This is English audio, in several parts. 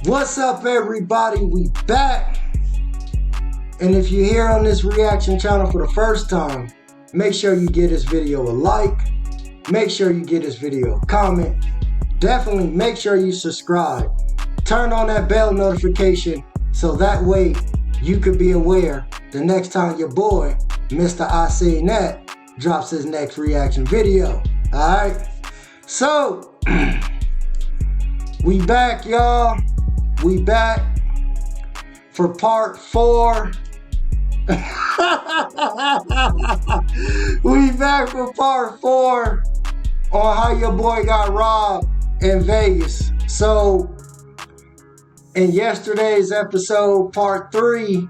What's up, everybody? We back. And if you're here on this reaction channel for the first time, make sure you give this video a like. Make sure you give this video a comment. Definitely make sure you subscribe. Turn on that bell notification so that way you could be aware the next time your boy, Mr. I Seen That, drops his next reaction video. Alright? So, we back, y'all. We back for part 4. We back for part 4 on how your boy got robbed in Vegas. So, in yesterday's episode, part 3,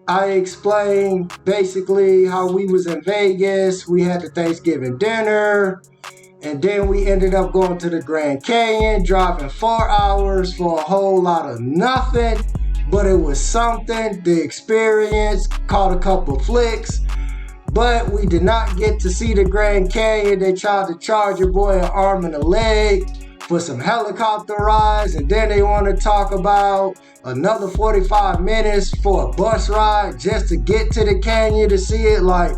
I explained basically how we was in Vegas. We had the Thanksgiving dinner. And then we ended up going to the Grand Canyon, driving 4 hours for a whole lot of nothing. But it was something, the experience, caught a couple flicks. But we did not get to see the Grand Canyon. They tried to charge your boy an arm and a leg for some helicopter rides. And then they want to talk about another 45 minutes for a bus ride just to get to the canyon to see it. Like,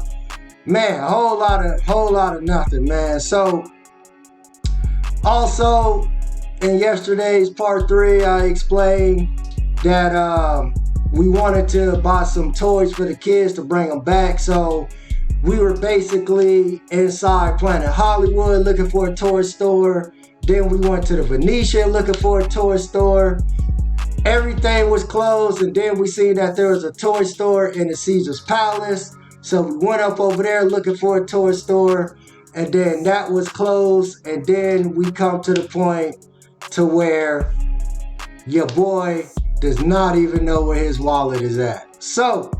man, a whole lot of nothing, man. So, also, in yesterday's part 3, I explained that we wanted to buy some toys for the kids to bring them back. So, we were basically inside Planet Hollywood looking for a toy store. Then we went to the Venetian looking for a toy store. Everything was closed, and then we seen that there was a toy store in the Caesar's Palace. So we went up over there looking for a toy store, and then that was closed. And then we come to the point to where your boy does not even know where his wallet is at. So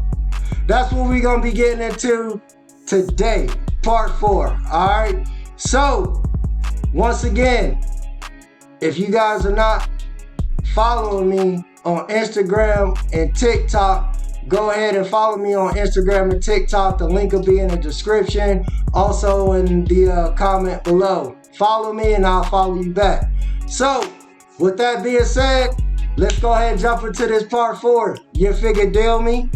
that's what we're gonna be getting into today, part 4. All right. So once again, if you guys are not following me on Instagram and TikTok, go ahead and follow me on Instagram and TikTok. The link will be in the description. Also in the comment below. Follow me and I'll follow you back. So, with that being said, let's go ahead and jump into this part 4. You figure deal me?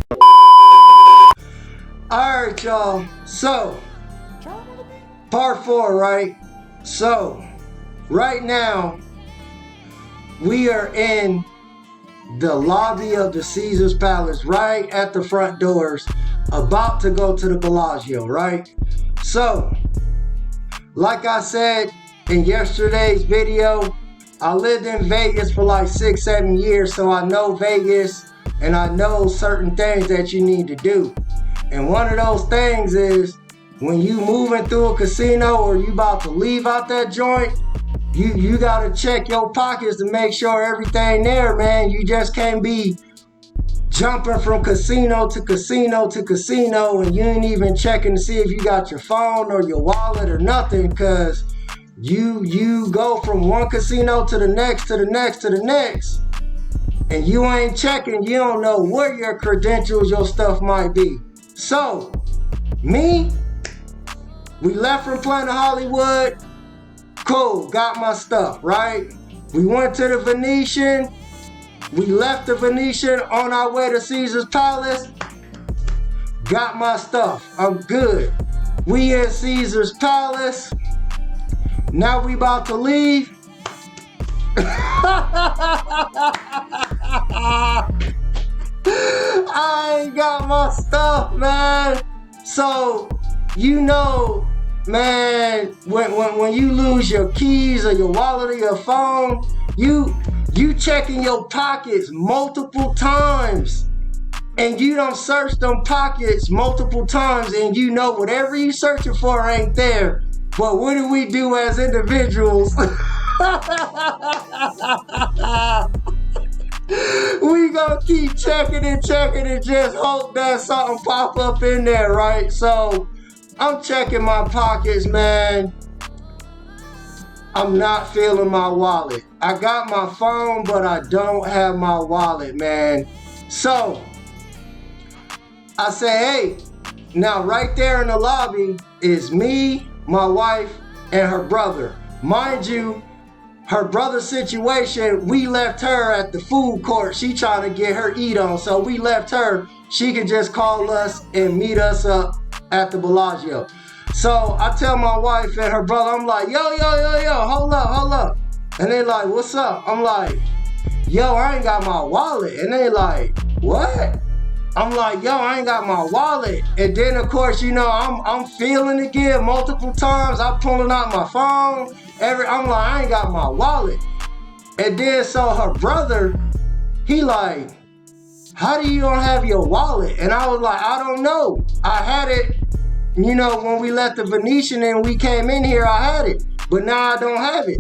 Alright, y'all. So, part 4, right? So, right now, we are in the lobby of the Caesar's Palace, right at the front doors, about to go to the Bellagio, right? So, like I said in yesterday's video, I lived in Vegas for like 6-7 years, so I know Vegas and I know certain things that you need to do. And one of those things is when you moving through a casino or you about to leave out that joint, you gotta check your pockets to make sure everything there, man. You just can't be jumping from casino to casino to casino and you ain't even checking to see if you got your phone or your wallet or nothing, because you go from one casino to the next to the next to the next and you ain't checking. You don't know where your credentials, your stuff might be. So, we left from Planet Hollywood. Cool, got my stuff, right? We went to the Venetian. We left the Venetian on our way to Caesar's Palace. Got my stuff. I'm good. We in Caesar's Palace. Now we about to leave. I ain't got my stuff, man. So, you know, man, when you lose your keys or your wallet or your phone, you checking your pockets multiple times. And you don't search them pockets multiple times and you know whatever you searching for ain't there. But what do we do as individuals? We gonna keep checking and just hope that something pop up in there, right? So I'm checking my pockets, man. I'm not feeling my wallet. I got my phone, but I don't have my wallet, man. So I say, hey, now right there in the lobby is me, my wife, and her brother. Mind you, her brother's situation, we left her at the food court. She trying to get her eat on, so we left her. She could just call us and meet us up at the Bellagio. So I tell my wife and her brother, I'm like, yo, hold up. And they like, what's up? I'm like, yo, I ain't got my wallet. And they like, what? I'm like, yo, I ain't got my wallet. And then of course, you know, I'm feeling again multiple times. I'm pulling out my phone. I'm like, I ain't got my wallet. And then so her brother, he like, how do you don't have your wallet? And I was like, I don't know. I had it, you know, when we left the Venetian and we came in here, I had it. But now I don't have it.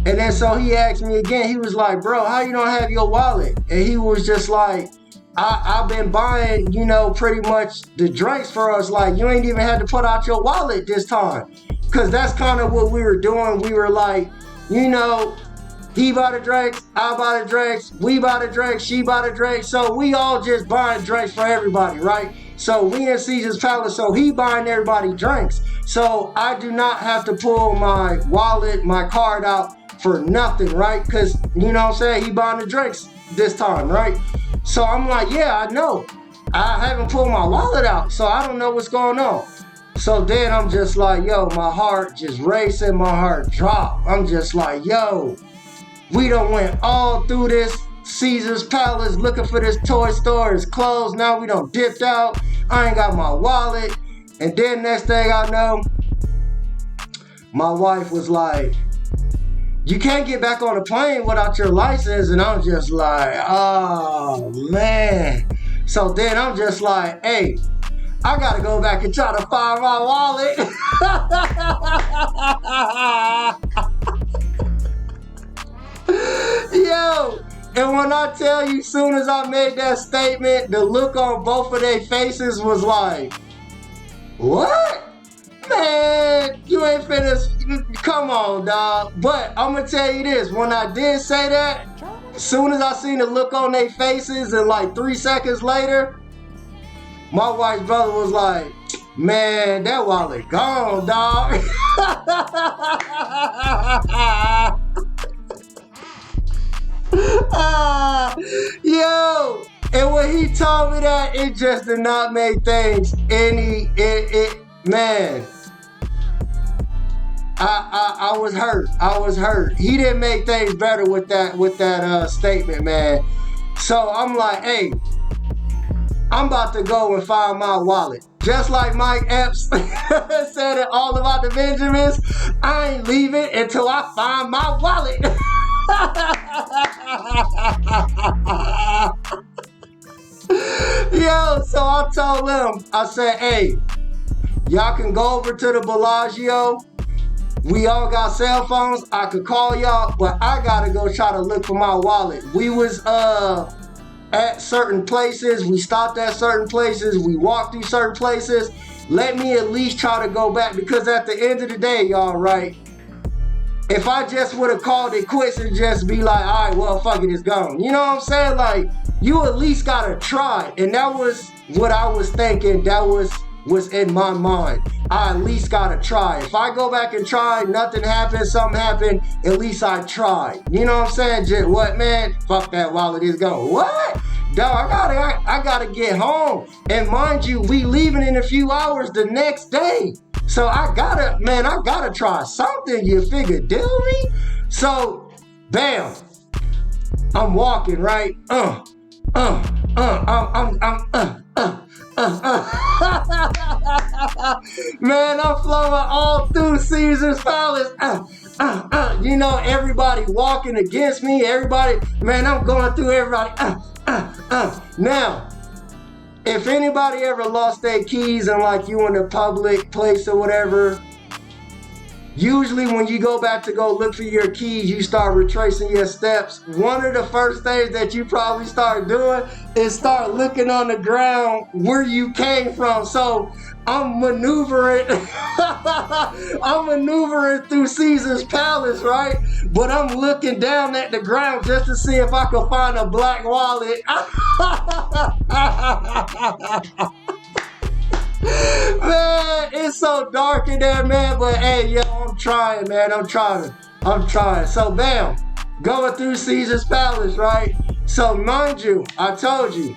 And then so he asked me again, he was like, bro, how you don't have your wallet? And he was just like, I've been buying, you know, pretty much the drinks for us. Like, you ain't even had to put out your wallet this time. Because that's kind of what we were doing. We were like, you know, he bought the drinks, I bought the drinks, we bought the drinks, she bought the drinks. So we all just buying drinks for everybody, right? So we in Caesar's Palace, so he buying everybody drinks. So I do not have to pull my wallet, my card out for nothing, right? Because, you know what I'm saying, he buying the drinks this time, right? So I'm like, yeah, I know. I haven't pulled my wallet out, so I don't know what's going on. So then I'm just like, yo, my heart just racing, my heart dropped. I'm just like, yo, we done went all through this Caesar's Palace looking for this toy store. It's closed. Now we done dipped out. I ain't got my wallet. And then next thing I know, my wife was like, you can't get back on the plane without your license. And I'm just like, oh, man. So then I'm just like, hey, I got to go back and try to find my wallet. Yo, and when I tell you, soon as I made that statement, the look on both of their faces was like, what? Man, you ain't finna, come on, dog. But I'm gonna tell you this, when I did say that, as soon as I seen the look on their faces and like 3 seconds later, my wife's brother was like, man, that wallet gone, dog. Yo, and when he told me that, it just did not make things man, I was hurt. He didn't make things better with that statement, man. So I'm like, hey, I'm about to go and find my wallet. Just like Mike Epps said it all about the Benjamins, I ain't leaving until I find my wallet. Yo, so I told them, I said, hey, y'all can go over to the Bellagio. We all got cell phones. I could call y'all, but I gotta go try to look for my wallet. We was at certain places. We stopped at certain places. We walked through certain places. Let me at least try to go back, because at the end of the day, y'all, right? If I just would have called it quits and just be like, all right, well, fuck it, it's gone. You know what I'm saying? Like, you at least gotta try. And that was what I was thinking. That was in my mind. I at least gotta try. If I go back and try, nothing happened, something happened, at least I tried. You know what I'm saying? Just, what, man? Fuck that wallet, is gone. What? Dog, I gotta get home. And mind you, we leaving in a few hours the next day. So I gotta try something, you figure, deal me? So, bam, I'm walking, right? Man, I'm flowing all through Caesar's Palace. You know, everybody walking against me. Everybody, man, I'm going through everybody. Now, if anybody ever lost their keys and like you in a public place or whatever, usually when you go back to go look for your keys, you start retracing your steps. One of the first things that you probably start doing is start looking on the ground where you came from. So I'm maneuvering through Caesar's Palace, right? But I'm looking down at the ground just to see if I can find a black wallet. Man, it's so dark in there, man. But hey, yo, I'm trying, man. I'm trying. I'm trying. So bam, going through Caesar's Palace, right? So mind you, I told you,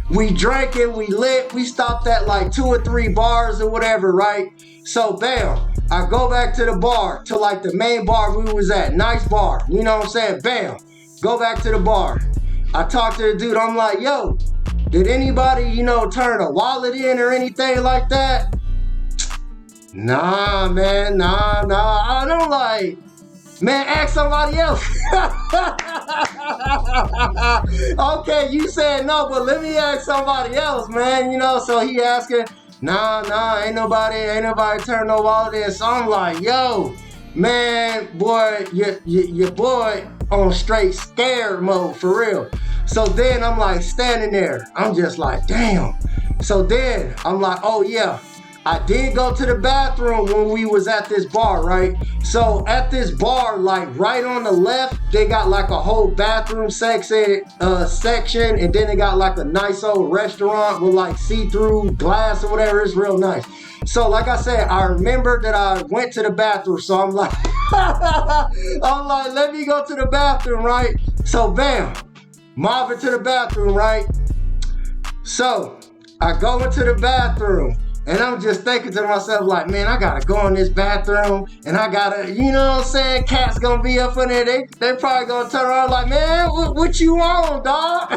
we drinking, we lit, we stopped at like 2 or 3 bars or whatever, right? So bam, I go back to the bar, to like the main bar we was at. Nice bar, you know what I'm saying? Bam, go back to the bar. I talk to the dude, I'm like, yo, did anybody, you know, turn a wallet in or anything like that? Nah, man, nah. I don't like, man, ask somebody else. Okay, you said no, but let me ask somebody else, man. You know, so he asking, nah, ain't nobody turn no wallet in. So I'm like, yo, man, boy, your boy on straight scared mode for real. So then I'm like standing there. I'm just like, damn. So then I'm like, oh yeah, I did go to the bathroom when we was at this bar, right? So at this bar, like right on the left, they got like a whole bathroom section, and then they got like a nice old restaurant with like see-through glass or whatever. It's real nice. So like I said, I remember that I went to the bathroom, so I'm like, let me go to the bathroom, right? So bam, mobbing to the bathroom, right? So I go into the bathroom. And I'm just thinking to myself, like, man, I gotta go in this bathroom, and I gotta, you know what I'm saying? Cat's gonna be up in there. They probably gonna turn around like, man, what you on, dog?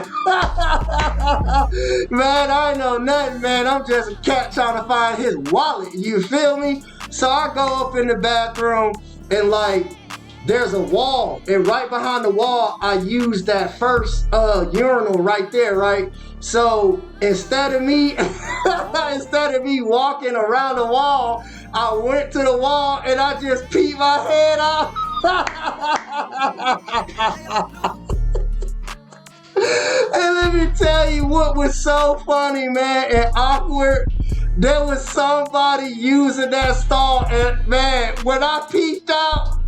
Man, I ain't know nothing, man. I'm just a cat trying to find his wallet. You feel me? So I go up in the bathroom, and like, there's a wall, and right behind the wall, I used that first urinal right there, right? So instead of me walking around the wall, I went to the wall and I just peeked my head out. And let me tell you what was so funny, man, and awkward. There was somebody using that stall, and man, when I peeked out,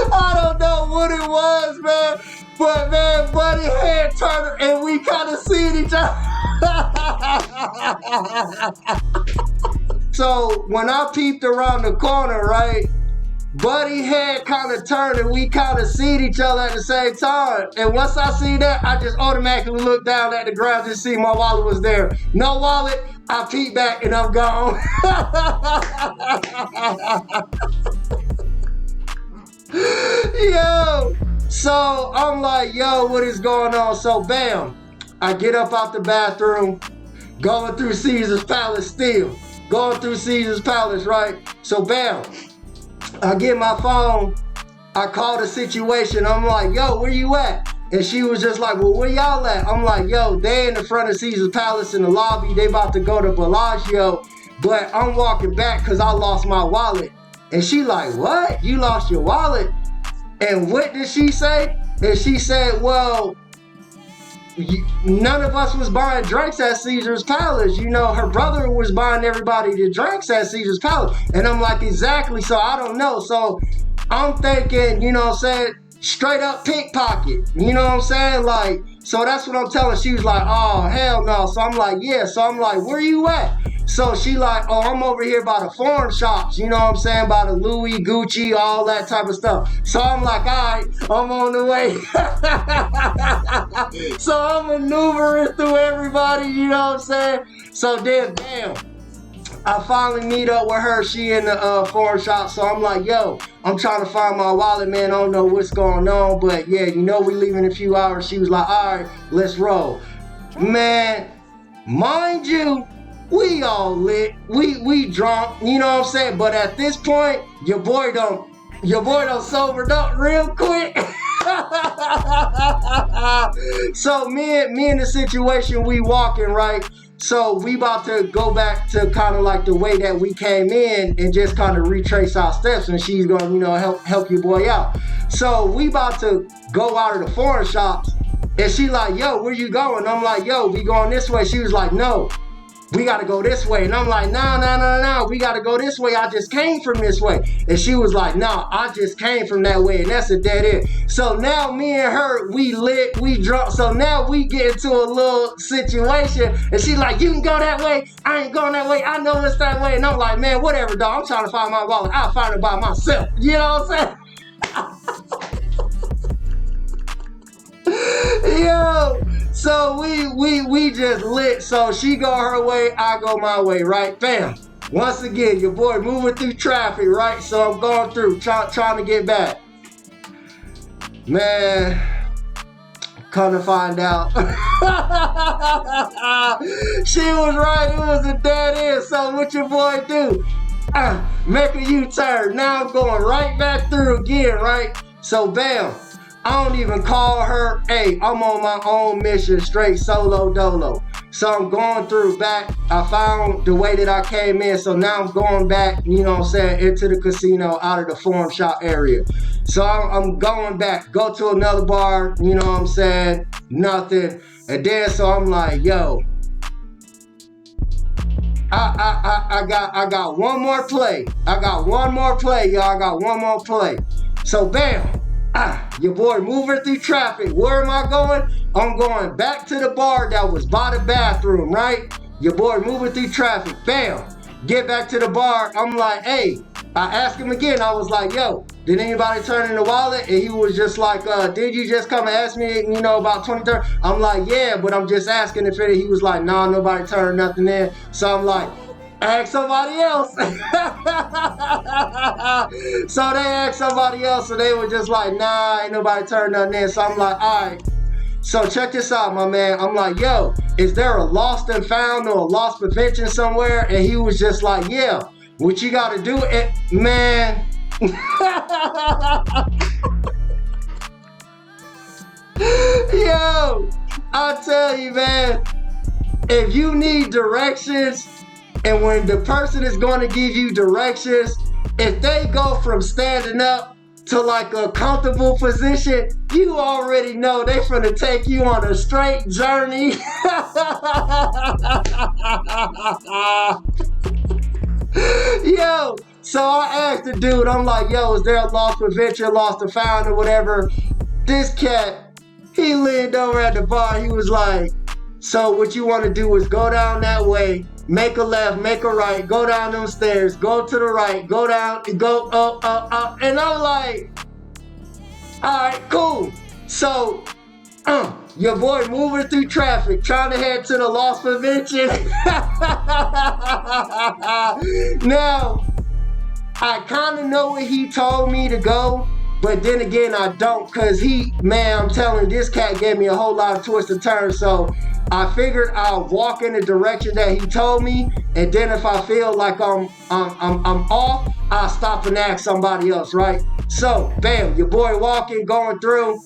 I don't know what it was, man, but man, buddy head turned and we kind of seen each other. So when I peeped around the corner, right, buddy head kind of turned and we kind of seen each other at the same time. And once I see that, I just automatically looked down at the ground to see my wallet was there. No wallet, I peep back and I'm gone. Yo, so I'm like, yo, what is going on? So bam, I get up out the bathroom, going through Caesar's Palace still. Going through Caesar's Palace, right? So bam, I get my phone, I call the situation, I'm like, yo, where you at? And she was just like, well, where y'all at? I'm like, yo, they in the front of Caesar's Palace in the lobby, they about to go to Bellagio, but I'm walking back because I lost my wallet. And she like, what? You lost your wallet? And what did she say? And she said, well, none of us was buying drinks at Caesar's Palace. You know, her brother was buying everybody the drinks at Caesar's Palace. And I'm like, exactly, so I don't know. So I'm thinking, you know what I'm saying, straight up pickpocket. You know what I'm saying? Like, so that's what I'm telling. She was like, oh, hell no. So I'm like, yeah. So I'm like, where you at? So she like, oh, I'm over here by the foreign shops, you know what I'm saying, by the Louis, Gucci, all that type of stuff. So I'm like, all right, I'm on the way. So I'm maneuvering through everybody, you know what I'm saying? So then, bam, I finally meet up with her. She in the foreign shop. So I'm like, yo, I'm trying to find my wallet, man. I don't know what's going on, but yeah, you know we leave in a few hours. She was like, all right, let's roll. Man, mind you, we all lit, we drunk, you know what I'm saying? But at this point, your boy done sobered up real quick. So me and the situation, we walking, right? So we about to go back to kind of like the way that we came in and just kind of retrace our steps, and she's gonna, you know, help your boy out. So we about to go out of the foreign shops, and she like, yo, where you going? I'm like, yo, we going this way. She was like, no, we got to go this way. And I'm like, no, we got to go this way. I just came from this way. And she was like, no, I just came from that way. And that's a dead end. So now me and her, we lit, we drunk. So now we get into a little situation. And she's like, you can go that way. I ain't going that way. I know it's that way. And I'm like, man, whatever, dog. I'm trying to find my wallet. I'll find it by myself. You know what I'm saying? Yo. So we just lit. So she go her way, I go my way, right? Bam. Once again, your boy moving through traffic, right? So I'm going through, trying to get back. Man, come to find out. She was right, it was a dead end. So what your boy do? Make a U-turn. Now I'm going right back through again, right? So bam. I don't even call her. Hey, I'm on my own mission, straight solo dolo. So I'm going through back. I found the way that I came in. So now I'm going back, you know what I'm saying, into the casino out of the farm shop area. So I'm going back, go to another bar, you know what I'm saying, nothing. And then so I'm like, yo, I got one more play. I got one more play, y'all. I got one more play. So bam. Your boy moving through traffic. Where am I going? I'm going back to the bar that was by the bathroom, right? Your boy moving through traffic. Bam. Get back to the bar. I'm like, hey. I asked him again. I was like, yo, did anybody turn in the wallet? And he was just like, did you just come and ask me, you know, about 2030? I'm like, yeah, but I'm just asking if it. He was like, nah, nobody turned nothing in. So I'm like, ask somebody else. So they asked somebody else, and they were just like, nah, ain't nobody turned nothing in. So I'm like, all right. So check this out, my man. I'm like, yo, is there a lost and found or a lost prevention somewhere? And he was just like, yeah. What you gotta do, man. Yo, I tell you, man, if you need directions, and when the person is going to give you directions, if they go from standing up to like a comfortable position, you already know they finna take you on a straight journey. Yo, so I asked the dude, I'm like, yo, is there a lost prevention, lost and found or whatever? This cat, he leaned over at the bar, he was like, so what you want to do is go down that way, make a left, make a right, go down them stairs, go to the right, go down, go up. And I'm like, all right, cool. So, your boy moving through traffic, trying to head to the loss prevention. Now, I kind of know where he told me to go, but then again, I don't, because I'm telling you, this cat gave me a whole lot of twists and turns, so I figured I'll walk in the direction that he told me, and then if I feel like I'm off, I'll stop and ask somebody else, right? So, bam, your boy walking, going through.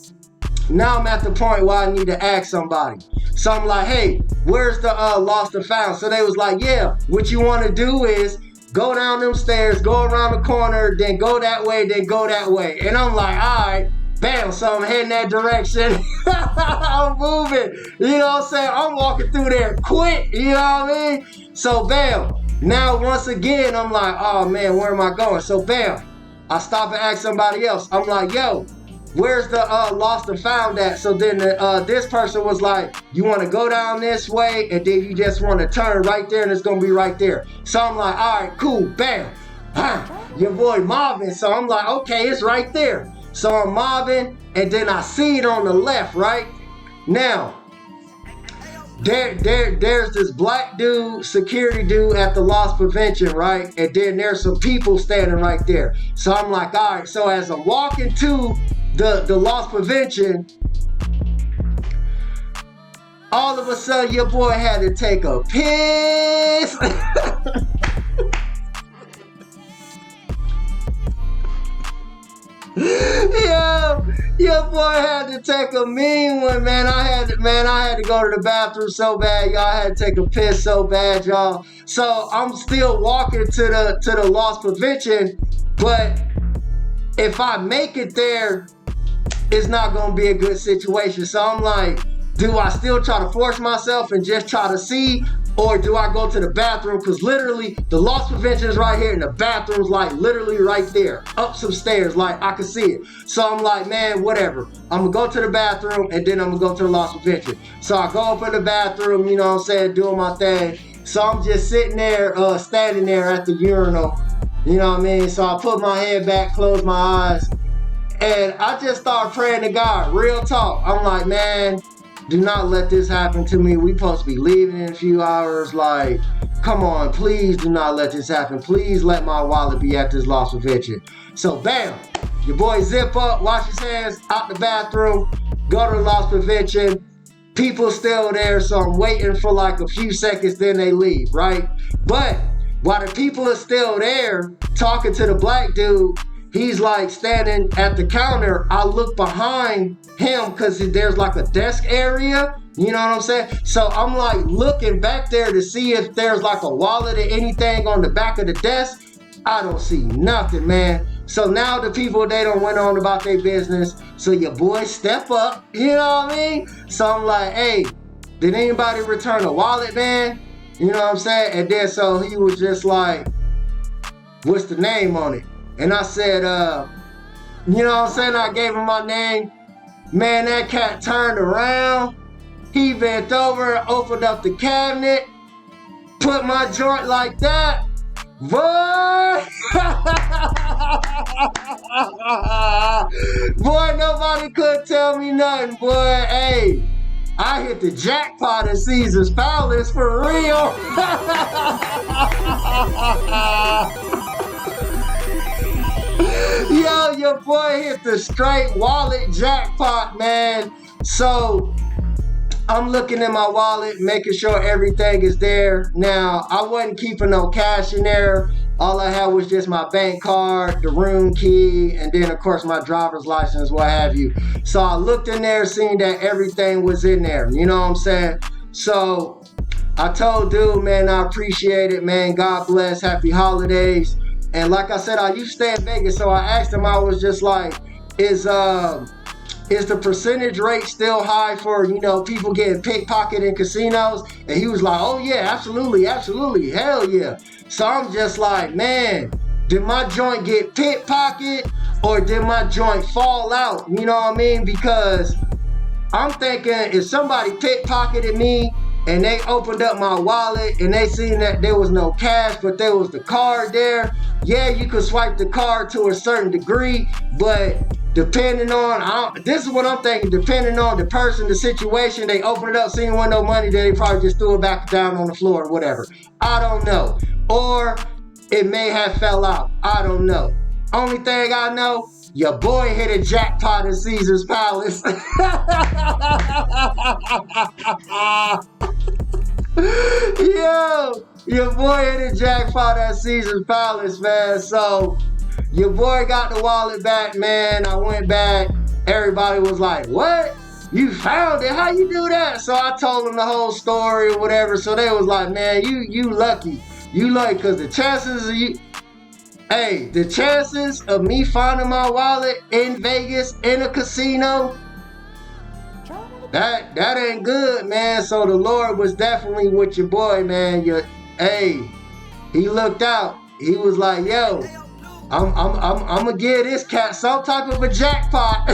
Now I'm at the point where I need to ask somebody. So I'm like, hey, where's the lost and found? So they was like, yeah, what you want to do is go down them stairs, go around the corner, then go that way, then go that way. And I'm like, all right, bam, so I'm heading that direction. I'm moving, you know what I'm saying? I'm walking through there quick, you know what I mean? So bam, now once again, I'm like, oh man, where am I going? So bam, I stop and ask somebody else. I'm like, yo, where's the lost and found at? So then this person was like, you want to go down this way, and then you just want to turn right there, and it's going to be right there. So I'm like, all right, cool, bam. Your boy mobbing. So I'm like, okay, it's right there. So I'm mobbing, and then I see it on the left, right? Now, there's this black dude, security dude at the loss prevention, right? And then there's some people standing right there. So I'm like, all right, so as I'm walking to the loss prevention, all of a sudden your boy had to take a piss. Yo, your boy had to take a mean one, man. I had to go to the bathroom so bad, y'all. I had to take a piss so bad, y'all. So I'm still walking to the loss prevention, but if I make it there, it's not gonna be a good situation. So I'm like, do I still try to force myself and just try to see, or do I go to the bathroom? Because literally the loss prevention is right here and the bathroom's like literally right there, up some stairs, like I can see it. So I'm like, man, whatever. I'm gonna go to the bathroom and then I'm gonna go to the loss prevention. So I go up in the bathroom, you know what I'm saying, doing my thing. So I'm just sitting there, standing there at the urinal, you know what I mean? So I put my head back, close my eyes, and I just started praying to God, real talk. I'm like, man, do not let this happen to me. We supposed to be leaving in a few hours. Like, come on, please do not let this happen. Please let my wallet be at this loss prevention. So bam, your boy zip up, wash his hands, out the bathroom, go to the loss prevention. People still there, so I'm waiting for like a few seconds, then they leave, right? But while the people are still there, talking to the black dude, he's like standing at the counter. I look behind him because there's like a desk area, you know what I'm saying? So I'm like looking back there to see if there's like a wallet or anything on the back of the desk. I don't see nothing, man. So now the people, they don't went on about their business. So your boy step up, you know what I mean? So I'm like, hey, did anybody return a wallet, man? You know what I'm saying? And then so he was just like, what's the name on it? And I said, you know what I'm saying? I gave him my name. Man, that cat turned around. He bent over, opened up the cabinet, put my joint like that. Boy! Boy, nobody could tell me nothing, boy. Hey, I hit the jackpot at Caesar's Palace for real. Yo, your boy hit the straight wallet jackpot, man. So I'm looking in my wallet, making sure everything is there. Now, I wasn't keeping no cash in there. All I had was just my bank card, the room key, and then of course my driver's license, what have you. So I looked in there, seeing that everything was in there, you know what I'm saying? So I told dude, man, I appreciate it, man. God bless, happy holidays. And like I said, I used to stay in Vegas, so I asked him, I was just like, is the percentage rate still high for, you know, people getting pickpocketed in casinos? And he was like, oh yeah, absolutely, absolutely, hell yeah. So I'm just like, man, did my joint get pickpocketed or did my joint fall out? You know what I mean? Because I'm thinking if somebody pickpocketed me and they opened up my wallet and they seen that there was no cash, but there was the card there, yeah, you could swipe the card to a certain degree, but depending on, this is what I'm thinking, depending on the person, the situation, they opened it up, seen one no money, then they probably just threw it back down on the floor or whatever. I don't know. Or it may have fell out. I don't know. Only thing I know, your boy hit a jackpot at Caesar's Palace. Yo, your boy hit a jackpot at Caesar's Palace, man. So your boy got the wallet back, man. I went back. Everybody was like, what? You found it? How you do that? So I told them the whole story or whatever. So they was like, man, you lucky. You lucky, because the chances of you... Hey, the chances of me finding my wallet in Vegas in a casino, that ain't good, man. So the Lord was definitely with your boy, man. Hey, he looked out. He was like, yo, I'm gonna give this cat some type of a jackpot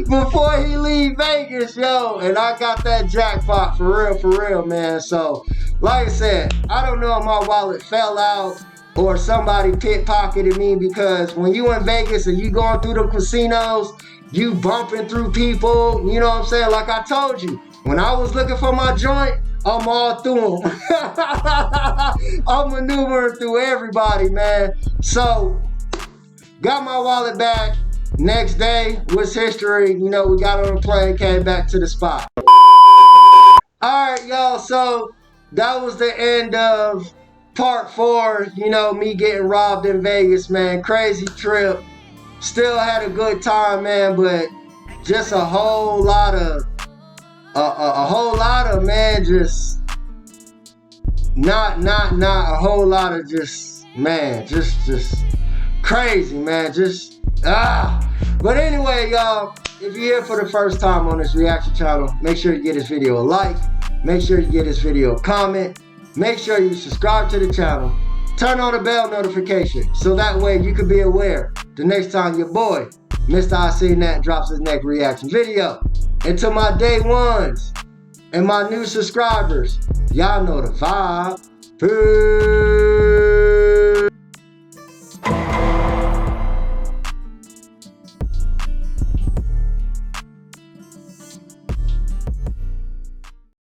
before he leave Vegas, yo. And I got that jackpot for real, man. So, like I said, I don't know if my wallet fell out or somebody pickpocketed me, because when you in Vegas and you going through the casinos, you bumping through people, you know what I'm saying? Like I told you, when I was looking for my joint, I'm all through them. I'm maneuvering through everybody, man. So, got my wallet back. Next day was history. You know, we got on a plane, came back to the spot. Alright, y'all. So, that was the end of part 4. You know, me getting robbed in Vegas, man. Crazy trip. Still had a good time, man. But just a whole lot of... man, just not a whole lot of just, man, just crazy, man, but anyway, y'all, If you're here for the first time on this reaction channel, make sure you give this video a like. Make sure you give this video a comment. Make sure you subscribe to the channel. Turn on the bell notification so that way you can be aware the next time your boy, Mr. I Seen That, drops his next reaction video. And to my day ones and my new subscribers, y'all know the vibe. Peace.